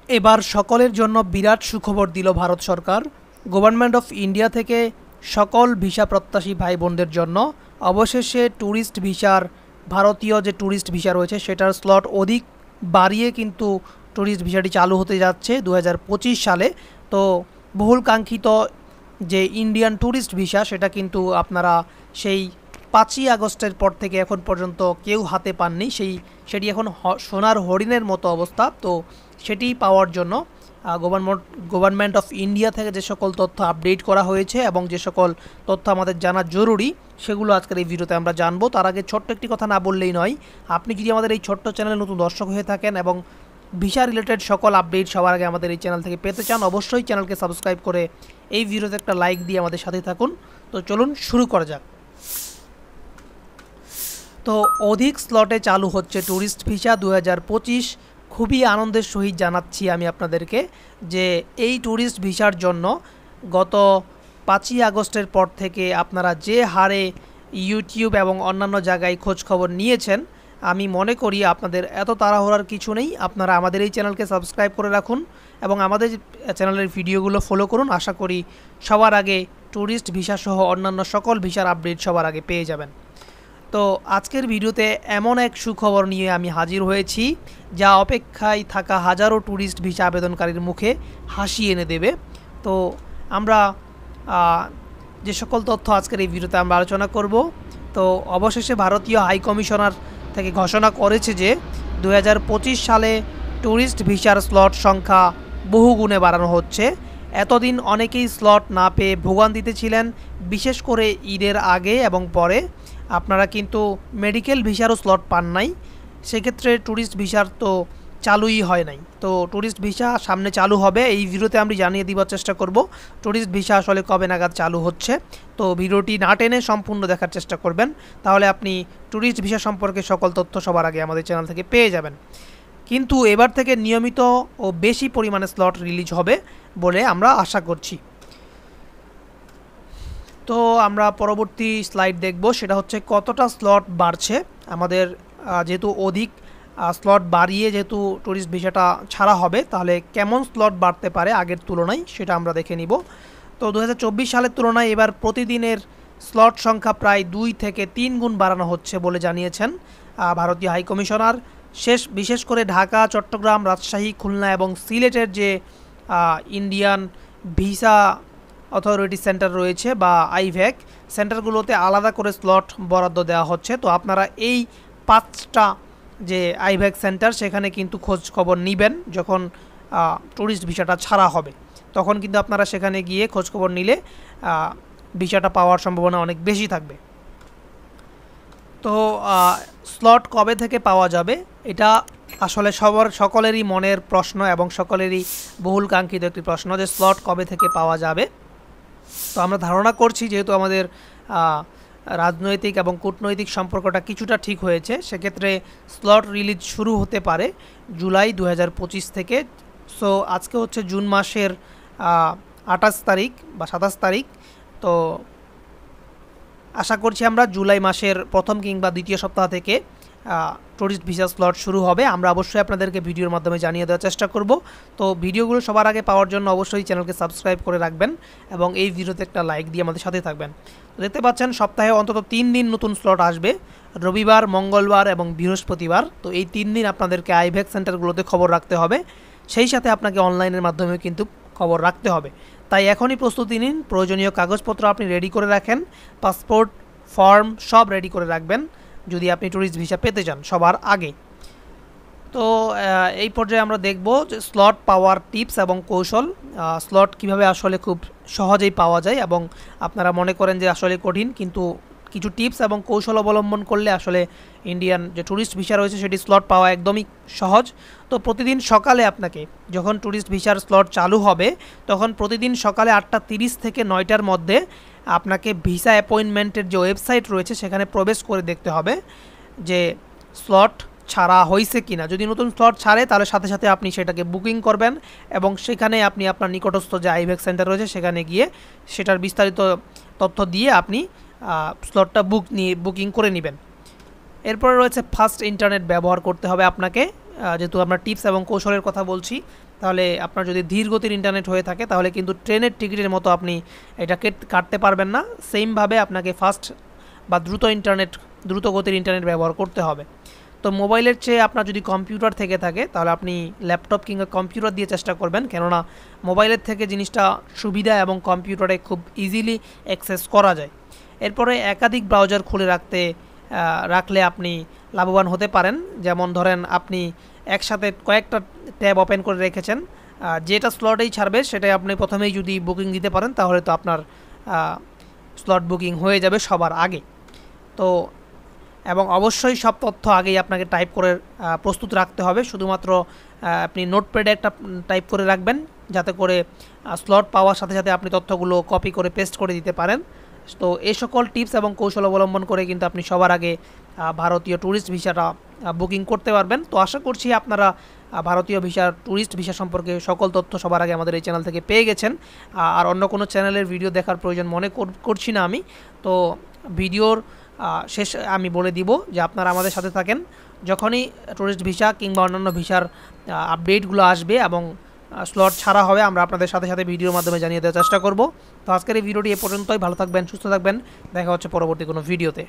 এবার সকলের জন্য বিরাট সুখবর দিল ভারত সরকার। গভর্নমেন্ট অফ ইন্ডিয়া থেকে সকল ভিসা প্রত্যাশী ভাই বোনদের জন্য অবশেষে ট্যুরিস্ট ভিসার, ভারতীয় যে ট্যুরিস্ট ভিসা রয়েছে সেটার স্লট অধিক বাড়িয়ে কিন্তু ট্যুরিস্ট ভিসাটি চালু হতে যাচ্ছে 2025 সালে। তো বহুল কাঙ্ক্ষিত যে ইন্ডিয়ান ট্যুরিস্ট ভিসা সেটা কিন্তু আপনারা সেই 5ই আগস্টের পর থেকে এখন পর্যন্ত কেউ হাতে পাননি। সেটি এখন সোনার হরিণের মতো অবস্থা। তো সেটি পাওয়ার জন্য গভর্নমেন্ট অফ ইন্ডিয়া থেকে যে সকল তথ্য আপডেট করা হয়েছে এবং যে সকল তথ্য আমাদের জানা জরুরি সেগুলো আজকের এই ভিডিওতে আমরা জানবো। তার আগে ছোট্ট একটি কথা না বললেই নয়, আপনি যদি আমাদের এই ছোট্ট চ্যানেলে নতুন দর্শক হয়ে থাকেন এবং ভিসা রিলেটেড সকল আপডেট সবার আগে আমাদের এই চ্যানেল থেকে পেতে চান, অবশ্যই চ্যানেলকে সাবস্ক্রাইব করে এই ভিডিওতে একটা লাইক দিয়ে আমাদের সাথে থাকুন। তো চলুন শুরু করা যাক। তো অধিক স্লটে চালু হচ্ছে ট্যুরিস্ট ভিসা 2025। খুবই আনন্দের সহিত জানাচ্ছি আমি আপনাদেরকে যে এই ট্যুরিস্ট ভিসার জন্য গত 5ই আগস্টের পর থেকে আপনারা যে হারে ইউটিউব এবং অন্যান্য জায়গায় খোঁজখবর নিয়েছেন, আমি মনে করি আপনাদের এত তাড়াহুড়ার কিছু নেই। আপনারা আমাদের এই চ্যানেলকে সাবস্ক্রাইব করে রাখুন এবং আমাদের চ্যানেলের ভিডিওগুলো ফলো করুন। আশা করি সবার আগে ট্যুরিস্ট ভিসা সহ অন্যান্য সকল ভিসার আপডেট সবার আগে পেয়ে যাবেন। তো আজকের ভিডিওতে এমন এক সুখবর নিয়ে আমি হাজির হয়েছি যা অপেক্ষায় থাকা হাজারো ট্যুরিস্ট ভিসা আবেদনকারীর মুখে হাসি এনে দেবে। তো আমরা যে সকল তথ্য আজকের এই ভিডিওতে আমরা আলোচনা করব। তো অবশেষে ভারতীয় হাই কমিশনার থেকে ঘোষণা করেছে যে 2025 সালে ট্যুরিস্ট ভিসার স্লট সংখ্যা বহুগুণে বাড়ানো হচ্ছে। এতদিন অনেকেই স্লট না পেয়ে ভোগান্তিতে ছিলেন, বিশেষ করে ঈদের আগে এবং পরে। আপনারা কিন্তু মেডিকেল ভিসারও স্লট পান নাই, সেক্ষেত্রে ট্যুরিস্ট ভিসার তো চালুই হয় নাই। তো ট্যুরিস্ট ভিসা সামনে চালু হবে, এই ভিডিওতে আমি জানিয়ে দেওয়ার চেষ্টা করব ট্যুরিস্ট ভিসা আসলে কবে নাগাদ চালু হচ্ছে। তো ভিডিওটি না টেনে সম্পূর্ণ দেখার চেষ্টা করবেন, তাহলে আপনি ট্যুরিস্ট ভিসা সম্পর্কে সকল তথ্য সবার আগে আমাদের চ্যানেল থেকে পেয়ে যাবেন। কিন্তু এবার থেকে নিয়মিত ও বেশি পরিমাণে স্লট রিলিজ হবে বলে আমরা আশা করছি। তো আমরা পরবর্তী স্লাইড দেখব, সেটা হচ্ছে কতটা স্লট বাড়ছে আমাদের। যেহেতু অধিক স্লট বাড়িয়ে যেহেতু ট্যুরিস্ট ভিসাটা ছাড়া হবে, তাহলে কেমন স্লট বাড়তে পারে আগের তুলনায় সেটা আমরা দেখে নিব। তো 2024 সালের তুলনায় এবার প্রতিদিনের স্লট সংখ্যা প্রায় 2 থেকে 3 গুণ বাড়ানো হচ্ছে বলে জানিয়েছেন ভারতীয় হাই কমিশনার। বিশেষ করে ঢাকা, চট্টগ্রাম, রাজশাহী, খুলনা এবং সিলেটের যে ইন্ডিয়ান ভিসা অথরিটি সেন্টার রয়েছে বা আইভ্যাক সেন্টারগুলোতে আলাদা করে স্লট বরাদ্দ দেওয়া হচ্ছে। তো আপনারা এই 5টা যে আইভ্যাক সেন্টার সেখানে কিন্তু খোঁজ খবর নেবেন। যখন ট্যুরিস্ট ভিসাটা ছাড়া হবে তখন কিন্তু আপনারা সেখানে গিয়ে খোঁজ খবর নিলে ভিসাটা পাওয়ার সম্ভাবনা অনেক বেশি থাকবে। তো স্লট কবে থেকে পাওয়া যাবে এটা আসলে সকলেরই মনের প্রশ্ন এবং সকলেরই বহুল কাঙ্ক্ষিত একটি প্রশ্ন যে স্লট কবে থেকে পাওয়া যাবে। তো আমরা ধারণা করছি যেহেতু আমাদের রাজনৈতিক এবং কূটনৈতিক সম্পর্কটা কিছুটা ঠিক হয়েছে, সেক্ষেত্রে স্লট রিলিজ শুরু হতে পারে জুলাই 2025 থেকে। সো আজকে হচ্ছে জুন মাসের 28 তারিখ বা 27 তারিখ। তো আশা করছি আমরা জুলাই মাসের প্রথম কিংবা দ্বিতীয় সপ্তাহ থেকে ট্যুরিস্ট ভিসা স্লট শুরু হবে। আমরা অবশ্যই আপনাদেরকে ভিডিওর মাধ্যমে জানিয়ে দেওয়ার চেষ্টা করব। তো ভিডিওগুলো সবার আগে পাওয়ার জন্য অবশ্যই চ্যানেলকে সাবস্ক্রাইব করে রাখবেন এবং এই ভিডিওতে একটা লাইক দিয়ে আমাদের সাথে থাকবেন। তো দেখতে পাচ্ছেন সপ্তাহে অন্তত 3 দিন নতুন স্লট আসবে, রবিবার, মঙ্গলবার এবং বৃহস্পতিবার। তো এই 3 দিন আপনাদেরকে আইভ্যাক সেন্টারগুলোতে খবর রাখতে হবে, সেই সাথে আপনাকে অনলাইনের মাধ্যমে কিন্তু খবর রাখতে হবে। তাই এখনই প্রস্তুতি নিন, প্রয়োজনীয় কাগজপত্র আপনি রেডি করে রাখেন, পাসপোর্ট, ফর্ম সব রেডি করে রাখবেন যদি আপনি ট্যুরিস্ট ভিসা পেতে চান সবার আগে। তো এই পর্যায়ে আমরা দেখব যে স্লট পাওয়ার টিপস এবং কৌশল। স্লট কিভাবে আসলে খুব সহজেই পাওয়া যায় এবং আপনারা মনে করেন যে আসলে কঠিন, কিন্তু কিছু টিপস এবং কৌশল অবলম্বন করলে আসলে ইন্ডিয়ান যে ট্যুরিস্ট ভিসা রয়েছে সেটি স্লট পাওয়া একদমই সহজ। তো প্রতিদিন সকালে আপনাকে যখন ট্যুরিস্ট ভিসার স্লট চালু হবে তখন প্রতিদিন সকালে 8:30 থেকে 9টার মধ্যে আপনাকে ভিসা অ্যাপয়েন্টমেন্টের যে ওয়েবসাইট রয়েছে সেখানে প্রবেশ করে দেখতে হবে যে স্লট ছাড়া হয়েছে কিনা। যদি নতুন স্লট ছাড়ে তাহলে সাথে সাথে আপনি সেটাকে বুকিং করবেন এবং সেখানে আপনি আপনার নিকটস্থ যে আইভ্যাক সেন্টার রয়েছে সেখানে গিয়ে সেটার বিস্তারিত তথ্য দিয়ে আপনি স্লটটা বুকিং করে নেবেন। এরপরে রয়েছে ফাস্ট ইন্টারনেট ব্যবহার করতে হবে আপনাকে। যেহেতু আমরা টিপস এবং কৌশলের কথা বলছি, তাহলে আপনার যদি ধীর গতির ইন্টারনেট হয়ে থাকে তাহলে কিন্তু ট্রেনের টিকিটের মতো আপনি এটাকে কাটতে পারবেন না। সেমভাবে আপনাকে ফাস্ট বা দ্রুত গতির ইন্টারনেট ব্যবহার করতে হবে। তো মোবাইলের চেয়ে আপনার যদি কম্পিউটার থেকে থাকে তাহলে আপনি ল্যাপটপ কিংবা কম্পিউটার দিয়ে চেষ্টা করবেন, কেননা মোবাইলের থেকে জিনিসটা সুবিধা এবং কম্পিউটারে খুব ইজিলি অ্যাক্সেস করা যায়। এরপরে একাধিক ব্রাউজার খুলে রাখলে আপনি লাভবান হতে পারেন। যেমন ধরেন আপনি একসাথে কয়েকটা ট্যাব ওপেন করে রেখেছেন, যেটা স্লটেই ছাড়বে সেটাই আপনি প্রথমেই যদি বুকিং দিতে পারেন তাহলে তো আপনার স্লট বুকিং হয়ে যাবে সবার আগে। তো এবং অবশ্যই সব তথ্য আগেই আপনাকে টাইপ করে প্রস্তুত রাখতে হবে। শুধুমাত্র আপনি নোটপ্যাডে একটা টাইপ করে রাখবেন, যাতে করে স্লট পাওয়ার সাথে সাথে আপনি তথ্যগুলো কপি করে পেস্ট করে দিতে পারেন। তো এই সকল টিপস এবং কৌশল অবলম্বন করে কিন্তু আপনি সবার আগে ভারতীয় ট্যুরিস্ট ভিসাটা বুকিং করতে পারবেন। তো আশা করছি আপনারা ভারতীয় ট্যুরিস্ট ভিসা সম্পর্কে সকল তথ্য সবার আগে আমাদের এই চ্যানেল থেকে পেয়ে গেছেন। আর অন্য কোনো চ্যানেলের ভিডিও দেখার প্রয়োজন মনে করছি না আমি। তো ভিডিওর শেষ আমি বলে দিব যে আপনারা আমাদের সাথে থাকেন, যখনই ট্যুরিস্ট ভিসা কিংবা অন্যান্য ভিসার আপডেটগুলো আসবে এবং স্লট ছাড়া হবে আমরা আপনাদের সাথে সাথে ভিডিওর মাধ্যমে জানিয়ে দেওয়ার চেষ্টা করব। তো আজকের এই ভিডিওটি এ পর্যন্তই। ভালো থাকবেন, সুস্থ থাকবেন, দেখা হচ্ছে পরবর্তী কোনো ভিডিওতে।